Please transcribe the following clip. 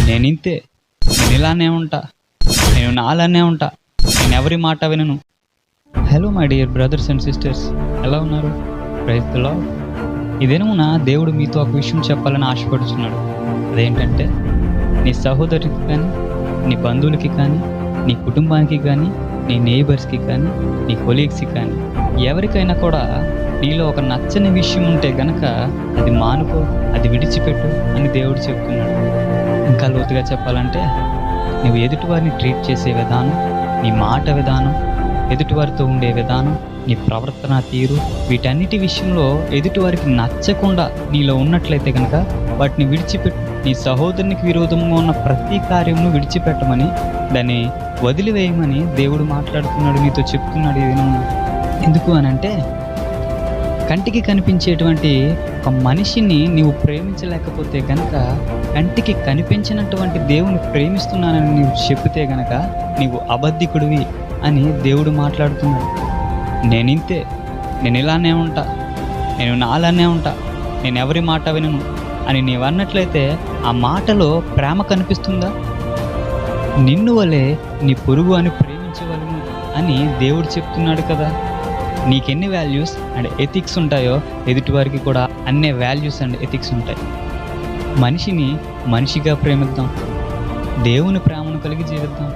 నేనింతే, నేను ఇలానే ఉంటా, నేను నాలానే ఉంటా, నేను ఎవరి మాట వినను. Hello my dear brothers and sisters, ఎలా ఉన్నారు? Praise the lord. ఇదేమోన దేవుడు మీతో ఒక విషయం చెప్పాలని ఆశపడుతున్నాడు. అదేంటంటే, నీ సహోదరికి కానీ, నీ బంధువులకి కానీ, నీ కుటుంబానికి కానీ, నీ నేబర్స్కి కానీ, నీ కొలీగ్స్కి కానీ, ఎవరికైనా కూడా నీలో ఒక నచ్చని విషయం ఉంటే గనక అది మానుకో, అది విడిచిపెట్టు అని దేవుడు చెప్తున్నాడు. ఇంకా లోతుగా చెప్పాలంటే, నువ్వు ఎదుటివారిని ట్రీట్ చేసే విధానం, నీ మాట విధానం, ఎదుటివారితో ఉండే విధానం, నీ ప్రవర్తన తీరు, వీటన్నిటి విషయంలో ఎదుటివారికి నచ్చకుండా నీలో ఉన్నట్లయితే కనుక వాటిని విడిచిపెట్టు. నీ సహోదరునికి విరోధంగా ఉన్న ప్రతి కార్యమును విడిచిపెట్టమని, దాన్ని వదిలివేయమని దేవుడు మాట్లాడుతున్నాడు, నీతో చెప్తున్నాడు. ఇది ఎందుకు అనంటే, కంటికి కనిపించేటువంటి ఒక మనిషిని నీవు ప్రేమించలేకపోతే గనక, కంటికి కనిపించినటువంటి దేవుని ప్రేమిస్తున్నానని నీవు చెబితే గనక నీవు అబద్ధికుడివి అని దేవుడు మాట్లాడుతున్నాడు. నేనింతే, నేను ఇలానే ఉంటా, నేను నాలానే ఉంటా, నేను ఎవరి మాట వినను అని నీవు అన్నట్లయితే ఆ మాటలో ప్రేమ కనిపిస్తుందా? నిన్ను వలె నీ పొరుగు అని ప్రేమించవలను అని దేవుడు చెప్తున్నాడు కదా. నీకెన్ని వాల్యూస్ అండ్ ఎథిక్స్ ఉంటాయో ఎదుటివారికి కూడా అన్నే వాల్యూస్ అండ్ ఎథిక్స్ ఉంటాయి. మనిషిని మనిషిగా ప్రేమిద్దాం, దేవుని ప్రేమను కలిగి జీవిద్దాం.